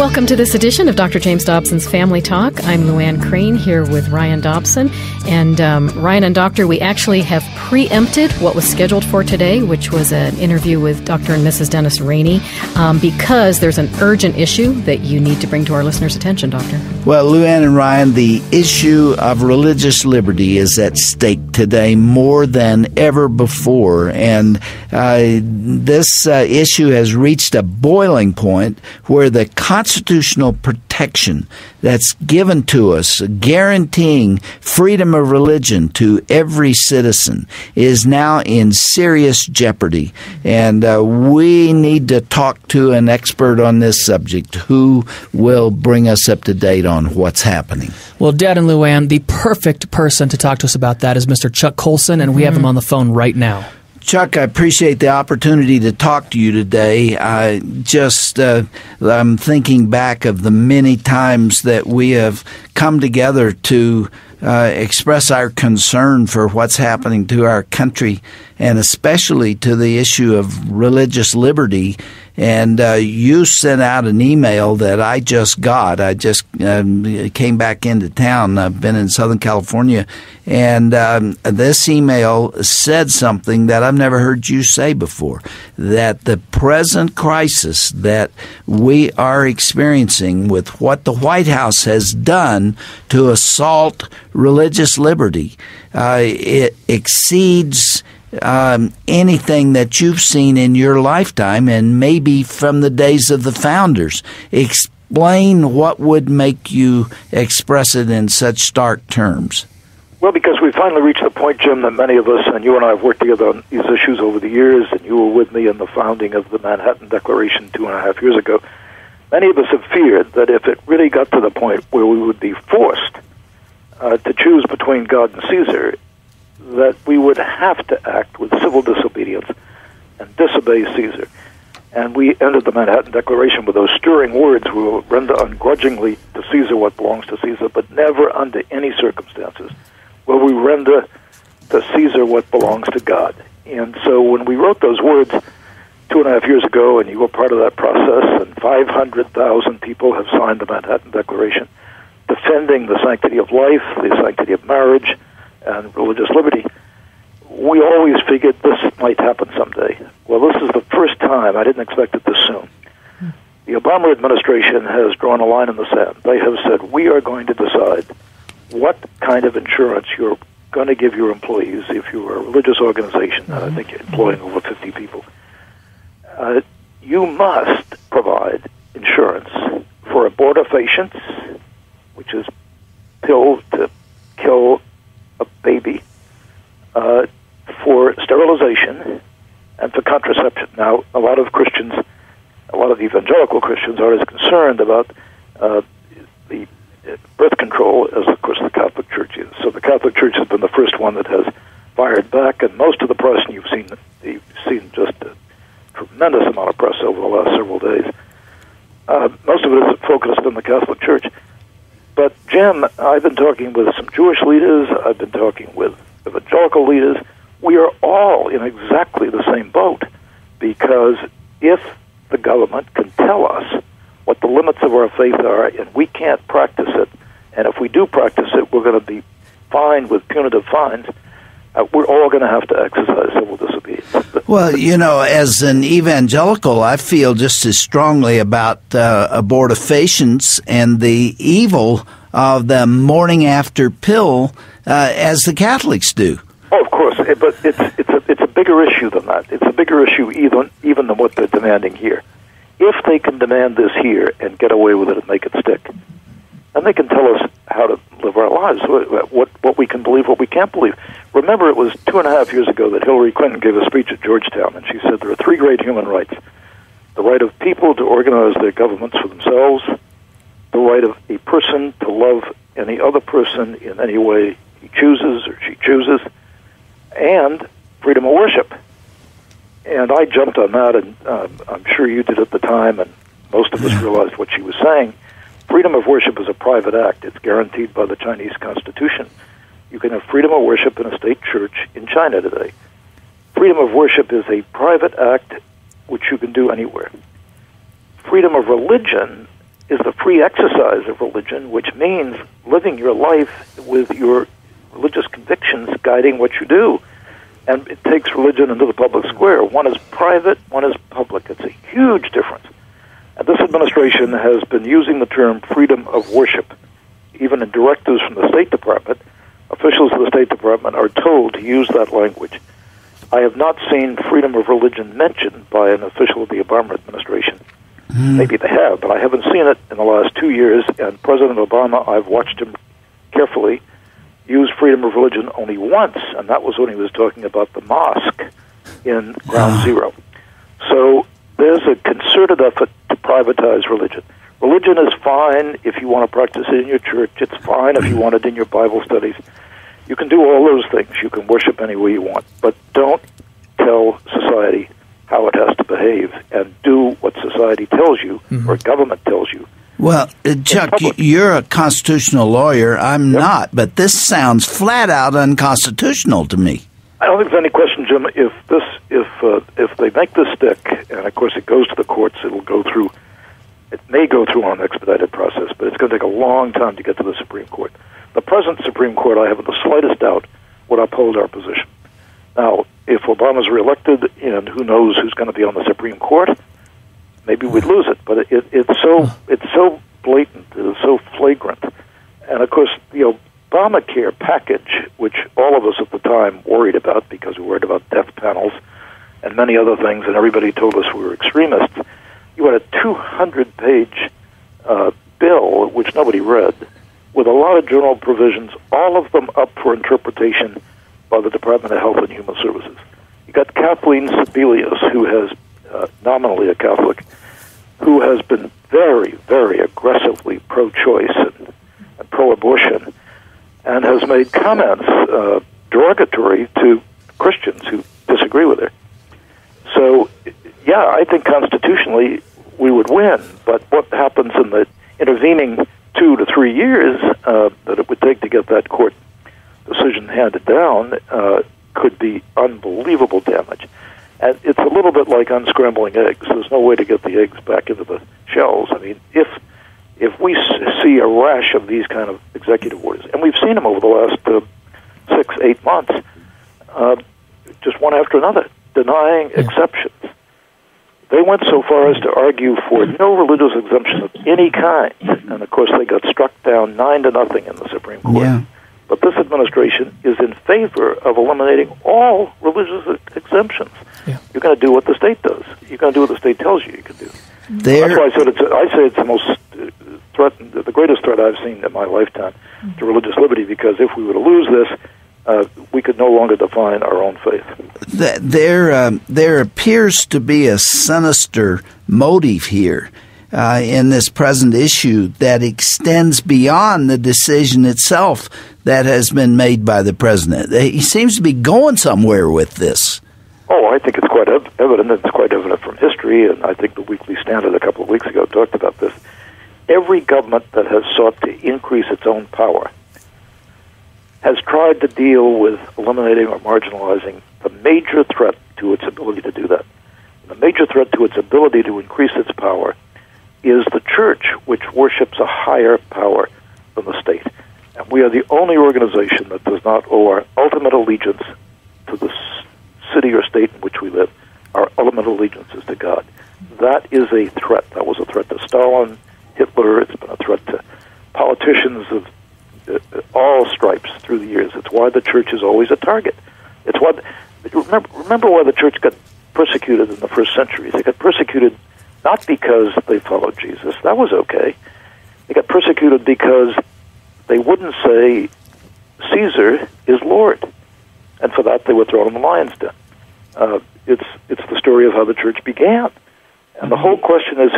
Welcome to this edition of Dr. James Dobson's Family Talk. I'm Luann Crane here with Ryan Dobson. And Ryan and Doctor, we actually have preempted what was scheduled for today, which was an interview with Dr. and Mrs. Dennis Rainey, because there's an urgent issue that you need to bring to our listeners' attention, Doctor. Well, Luann and Ryan, the issue of religious liberty is at stake today more than ever before. And this issue has reached a boiling point where the constitutional protection that's given to us, guaranteeing freedom of religion to every citizen, is now in serious jeopardy. And we need to talk to an expert on this subject who will bring us up to date on what's happening. Well, Dad and Luann, the perfect person to talk to us about that is Mr. Chuck Colson, and we have him on the phone right now. Chuck, I appreciate the opportunity to talk to you today. I'm thinking back of the many times that we have come together to express our concern for what's happening to our country, and especially to the issue of religious liberty. And you sent out an email that I just got. I just came back into town. I've been in Southern California. And this email said something that I've never heard you say before, that the present crisis that we are experiencing with what the White House has done to assault religious liberty, it exceeds anything that you've seen in your lifetime, and maybe from the days of the founders. Explain what would make you express it in such stark terms. Well, because we finally reached the point, Jim, that many of us, and you and I have worked together on these issues over the years, and you were with me in the founding of the Manhattan Declaration 2.5 years ago. Many of us have feared that if it really got to the point where we would be forced to choose between God and Caesar, that we would have to act with civil disobedience and disobey Caesar. And we ended the Manhattan Declaration with those stirring words: we will render ungrudgingly to Caesar what belongs to Caesar, but never under any circumstances will we render to Caesar what belongs to God. And so when we wrote those words 2.5 years ago, and you were part of that process, and 500,000 people have signed the Manhattan Declaration, defending the sanctity of life, the sanctity of marriage, and religious liberty, we always figured this might happen someday. Well, this is the first time. I didn't expect it this soon. The Obama administration has drawn a line in the sand. They have said, we are going to decide what kind of insurance you're going to give your employees if you are a religious organization, and I think you're employing over 50 people. You must provide insurance for abortifacients, which is pill to kill a baby, for sterilization, and for contraception. Now, a lot of evangelical Christians are as concerned about the birth control as, of course, the Catholic Church is. So the Catholic Church has been the first one that has fired back, and most of the press, and you've seen just a tremendous amount of press over the last several days. Most of it is focused on the Catholic Church. But, Jim, I've been talking with some Jewish leaders. I've been talking with evangelical leaders. We are all in exactly the same boat, because if the government can tell us what the limits of our faith are and we can't practice it, and if we do practice it, we're going to be fined with punitive fines, we're all going to have to exercise civil disobedience. Well, as an evangelical, I feel just as strongly about abortifacients and the evil of the morning after pill as the Catholics do. Oh, of course, but it's a bigger issue than that. It's a bigger issue even than what they're demanding here. If they can demand this here and get away with it and make it stick, and they can tell us how to live our lives, what we can believe, what we can't believe. Remember, it was 2.5 years ago that Hillary Clinton gave a speech at Georgetown, and she said there are 3 great human rights: the right of people to organize their governments for themselves, the right of a person to love any other person in any way he chooses or she chooses, and freedom of worship. And I jumped on that, and I'm sure you did at the time, and most of us realized what she was saying. Freedom of worship is a private act. It's guaranteed by the Chinese Constitution. You can have freedom of worship in a state church in China today. Freedom of worship is a private act which you can do anywhere. Freedom of religion is free exercise of religion, which means living your life with your religious convictions guiding what you do. And it takes religion into the public square. One is private, one is public. It's a huge difference. And this administration has been using the term freedom of worship. Even in directives from the State Department, officials of the State Department are told to use that language. I have not seen freedom of religion mentioned by an official of the Obama administration. Maybe they have, but I haven't seen it in the last 2 years. And President Obama, I've watched him carefully, use freedom of religion only once, and that was when he was talking about the mosque in Ground Zero. So there's a concerted effort to privatize religion. Religion is fine if you want to practice it in your church. It's fine if you want it in your Bible studies. You can do all those things. You can worship any way you want. But don't tell society how it has to behave, and do what society tells you or government tells you. Well, Chuck, you're a constitutional lawyer. I'm not, but this sounds flat out unconstitutional to me. I don't think there's any question, Jim. If they make this stick, and of course it goes to the courts, it may go through on an expedited process, but it's going to take a long time to get to the Supreme Court. The present Supreme Court, I haven't the slightest doubt, would uphold our position. Now, if Obama's reelected, and who knows who's going to be on the Supreme Court, maybe we'd lose it. But it's so blatant, it's so flagrant. And of course, the Obamacare package, which all of us at the time worried about because we worried about death panels and many other things, and everybody told us we were extremists. You had a 200-page bill, which nobody read, with a lot of general provisions, all of them up for interpretation by the Department of Health and Human Services. You got Kathleen Sebelius, who has nominally a Catholic, who has been very, very aggressively pro-choice and pro-abortion, and has made comments derogatory to Christians who disagree with her. So, yeah, I think constitutionally we would win, but what happens in the intervening 2 to 3 years that it would take to get that court decision handed down could be unbelievable damage. And it's a little bit like unscrambling eggs. There's no way to get the eggs back into the shells. I mean, if we see a rash of these kind of executive orders, and we've seen them over the last 6-8 months, just one after another, denying exceptions. They went so far as to argue for no religious exemption of any kind, and of course they got struck down 9-0 in the Supreme Court. Yeah. But this administration is in favor of eliminating all religious exemptions. Yeah. You're going to do what the state does. You're going to do what the state tells you can do. That's why I say it's the most the greatest threat I've seen in my lifetime to religious liberty. Because if we were to lose this, we could no longer define our own faith. There appears to be a sinister motive here in this present issue that extends beyond the decision itself that has been made by the president. He seems to be going somewhere with this. Oh, I think it's quite evident. It's quite evident from history, and I think the Weekly Standard a couple of weeks ago talked about this. Every government that has sought to increase its own power has tried to deal with eliminating or marginalizing the major threat to its ability to do that. The major threat to its ability to increase its power is the church, which worships a higher power than the state. And we are the only organization that does not owe our ultimate allegiance to the city or state in which we live. Our ultimate allegiance is to God. That is a threat. That was a threat to Stalin, Hitler. It's been a threat to politicians of all stripes through the years. It's why the church is always a target. It's why remember why the church got persecuted in the first century. They got persecuted not because they followed Jesus. That was okay. They got persecuted because they wouldn't say Caesar is Lord, and for that they were thrown in the lion's den. It's the story of how the church began, and the whole question is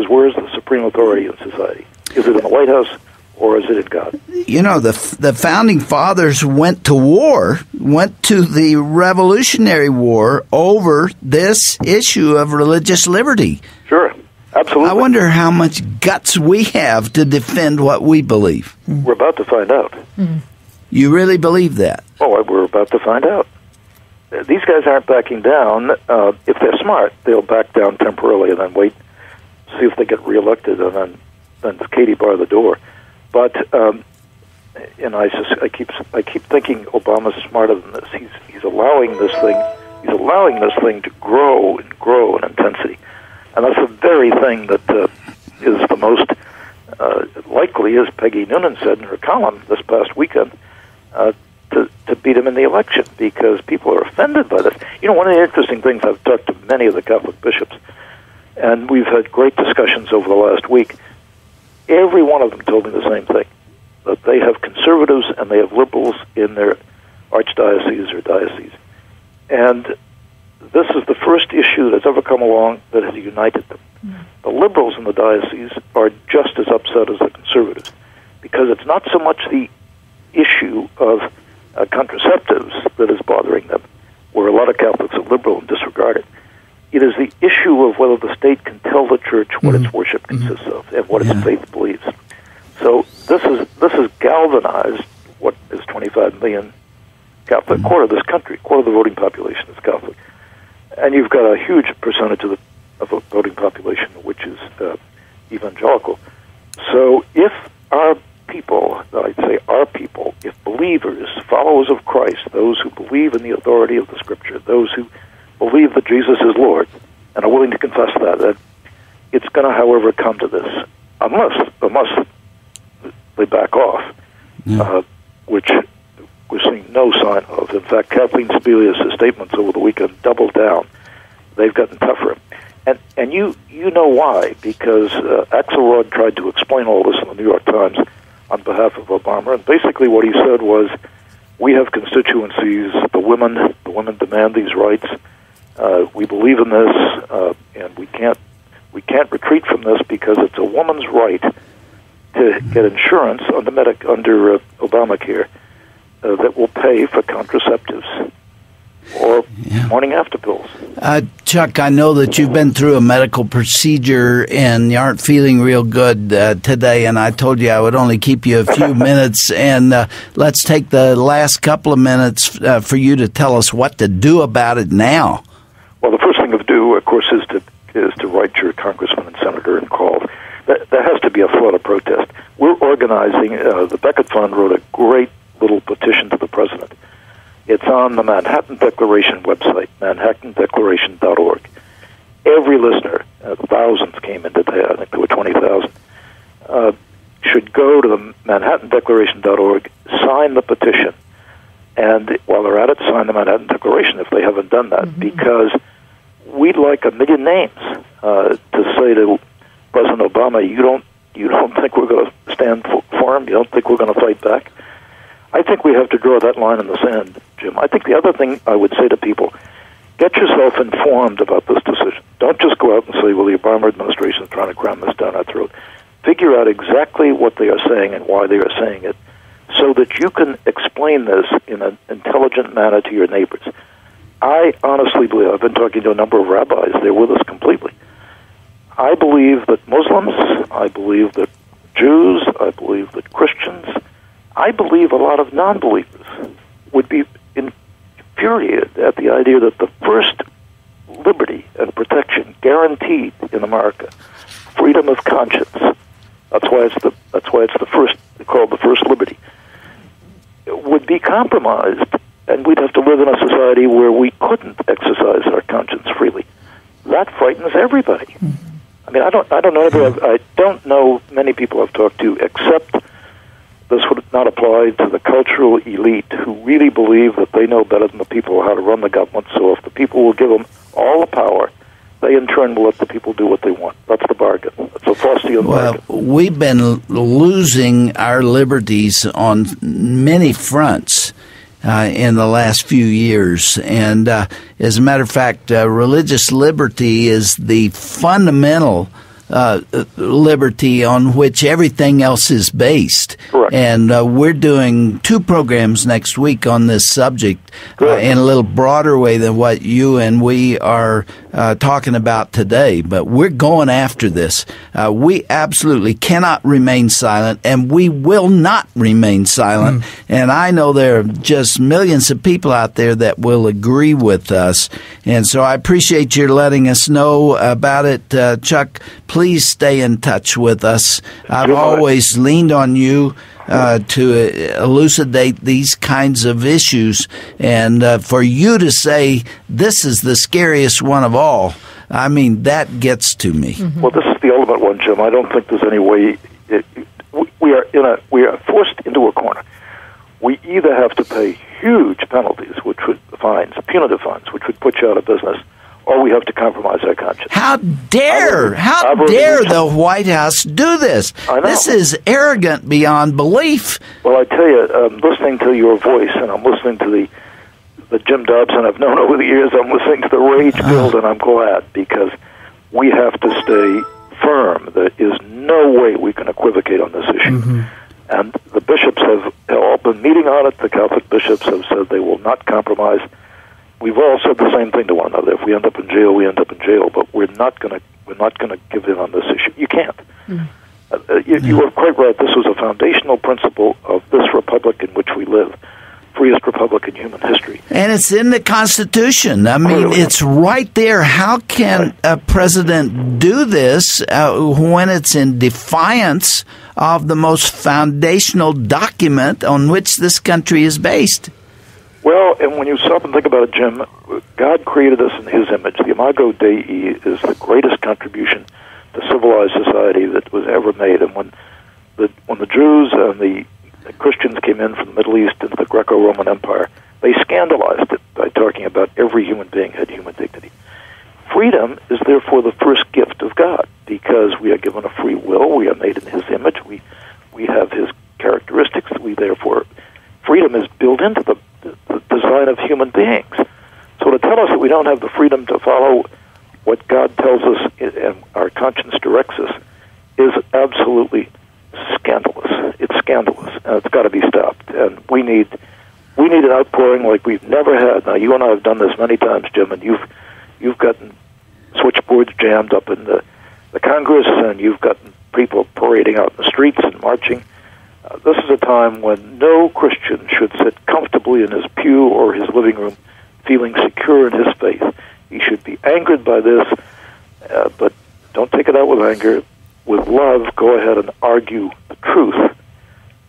where is the supreme authority in society? Is it in the White House or is it in God? You know, the founding fathers went to the Revolutionary War over this issue of religious liberty. Sure. Absolutely. I wonder how much guts we have to defend what we believe. We're about to find out. You really believe that? Oh, we're about to find out. These guys aren't backing down. If they're smart, they'll back down temporarily and then wait see if they get reelected, and then Katie bar the door. But I keep thinking Obama's smarter than this. He's allowing this thing. He's allowing this thing to grow and grow in intensity, and that's the very thing that is the most likely, as Peggy Noonan said in her column this past weekend, to beat him in the election, because people are offended by this. You know, one of the interesting things, I've talked to many of the Catholic bishops, and we've had great discussions over the last week. Every one of them told me the same thing, that they have conservatives and they have liberals in their archdiocese or diocese. And this is the first issue that's ever come along that has united them. The liberals in the diocese are just as upset as the conservatives, because it's not so much the issue of contraceptives that is bothering them, where a lot of Catholics are liberal and disregard it. It is the issue of whether the state can tell the church what its worship consists of and what its faith believes. So this is galvanized what is 25 million Catholic, quarter of this country, quarter of the voting population is Catholic, and you've got a huge percentage of the voting population which is evangelical. So if our people, I'd say our people, if believers, followers of Christ, those who believe in the authority of the Scripture, those who believe that Jesus is Lord and are willing to confess that it's going to, however, come to this, unless they back off, which we're seeing no sign of. In fact, Kathleen Sebelius' statements over the weekend doubled down. They've gotten tougher. And you know why, because Axelrod tried to explain all this in the New York Times on behalf of Obama, and basically what he said was, we have constituencies, the women demand these rights, we believe in this, and we can't retreat from this because it's a woman's right to get insurance under Obamacare that will pay for contraceptives or morning after pills. Chuck, I know that you've been through a medical procedure and you aren't feeling real good today, and I told you I would only keep you a few minutes, and let's take the last couple of minutes for you to tell us what to do about it now. Well, the first thing to do, of course, is to write your congressman and senator and call. There has to be a flood of protest. We're organizing, the Beckett Fund wrote a great little petition to the president. It's on the Manhattan Declaration website, manhattandeclaration.org. Every listener, thousands came in today, I think there were 20,000, should go to the manhattandeclaration.org, sign the petition, and while they're at it, sign the Manhattan Declaration if they haven't done that, because we'd like 1 million names to say to President Obama, you don't think we're going to stand for him? You don't think we're going to fight back? I think we have to draw that line in the sand, Jim. I think the other thing I would say to people, get yourself informed about this decision. Don't just go out and say, well, the Obama administration is trying to cram this down our throat. Figure out exactly what they are saying and why they are saying it, so that you can explain this in an intelligent manner to your neighbors. I honestly believe, I've been talking to a number of rabbis, they're with us completely. I believe that Muslims, I believe that Jews, I believe that Christians, I believe a lot of non-believers would be infuriated at the idea that the first liberty and protection guaranteed in America, freedom of conscience, that's why it's the first, called the first liberty, would be compromised, and we'd have to live in a society where we couldn't exercise our conscience freely. That frightens everybody. I mean, I don't know many people I've talked to, except this would not apply to the cultural elite who really believe that they know better than the people how to run the government. So if the people will give them all the power, they in turn will let the people do what they want. That's the bargain. That's a Faustian bargain. Well, we've been losing our liberties on many fronts in the last few years. And as a matter of fact, religious liberty is the fundamental liberty on which everything else is based. Correct. And we're doing 2 programs next week on this subject in a little broader way than what you and we are talking about today. But we're going after this. We absolutely cannot remain silent, and we will not remain silent. And I know there are just millions of people out there that will agree with us. And so I appreciate your letting us know about it. Chuck, please please stay in touch with us. I've always leaned on you to elucidate these kinds of issues, and for you to say this is the scariest one of all, I mean, that gets to me. Mm-hmm. Well, this is the ultimate one, Jim. I don't think there's any way. We are forced into a corner. We either have to pay huge penalties, which would punitive fines, which would put you out of business, or we have to compromise our conscience. How dare the White House do this? I know. This is arrogant beyond belief. Well, I tell you, I'm listening to your voice, and I'm listening to the Jim Dobson I've known over the years. I'm listening to the rage build, and I'm glad, because we have to stay firm. There is no way we can equivocate on this issue. Mm-hmm. And the bishops have all been meeting on it. The Catholic bishops have said they will not compromise. We've all said the same thing to one another. If we end up in jail, we end up in jail. But we're not going to give in on this issue. You can't. You were quite right. This was a foundational principle of this republic in which we live, freest republic in human history. And it's in the Constitution. I mean, it's right there. How can a president do this when it's in defiance of the most foundational document on which this country is based? Well, and when you stop and think about it, Jim, God created us in His image. The Imago Dei is the greatest contribution to civilized society that was ever made. And when the Jews and the Christians came in from the Middle East into the Greco-Roman Empire, they scandalized it by talking about every human being had human dignity. Freedom is therefore the first gift of God, because we are given a free will. We are made in His image. We have His characteristics. Freedom is built into the design of human beings. So to tell us that we don't have the freedom to follow what God tells us and our conscience directs us is absolutely scandalous. It's scandalous, and it's got to be stopped. And we need an outpouring like we've never had. Now, you and I have done this many times, Jim, and you've gotten switchboards jammed up in the Congress, and you've gotten people parading out in the streets and marching. This is a time when no Christian should sit comfortably in his pew or his living room feeling secure in his faith. He should be angered by this, but don't take it out with anger. With love, go ahead and argue the truth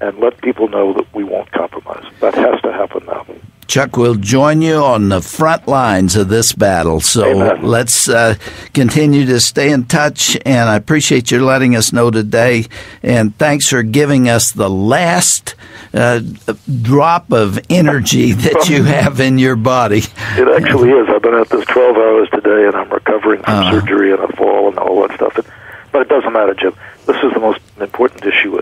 and let people know that we won't compromise. That has to happen now. Chuck will join you on the front lines of this battle. So Amen. Let's continue to stay in touch, and I appreciate your letting us know today. And thanks for giving us the last drop of energy that you have in your body. It actually is. I've been at this 12 hours today, and I'm recovering from surgery and a fall and all that stuff. But it doesn't matter, Jim. This is the most important issue.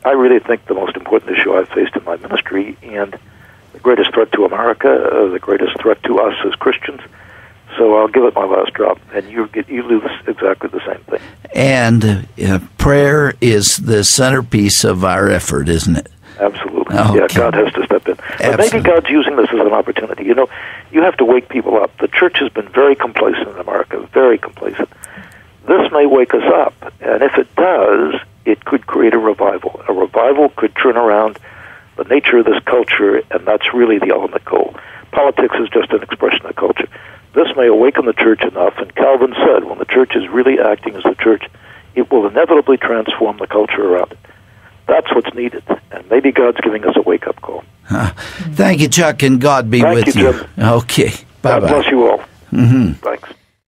I really think the most important issue I've faced in my ministry, and the greatest threat to America, the greatest threat to us as Christians. So I'll give it my last drop, and you do exactly the same thing. And prayer is the centerpiece of our effort, isn't it? Absolutely. Okay. Yeah, God has to step in. But maybe God's using this as an opportunity. You know, you have to wake people up. The church has been very complacent in America, very complacent. This may wake us up, and if it does, it could create a revival. A revival could turn around the nature of this culture, and that's really the ultimate goal. Politics is just an expression of culture. This may awaken the church enough, and Calvin said, when the church is really acting as the church, it will inevitably transform the culture around it. That's what's needed, and maybe God's giving us a wake-up call. Thank you, Chuck, and God be with you. Thank you, Jim. Okay, bye-bye. God bless you all. Mm-hmm. Thanks.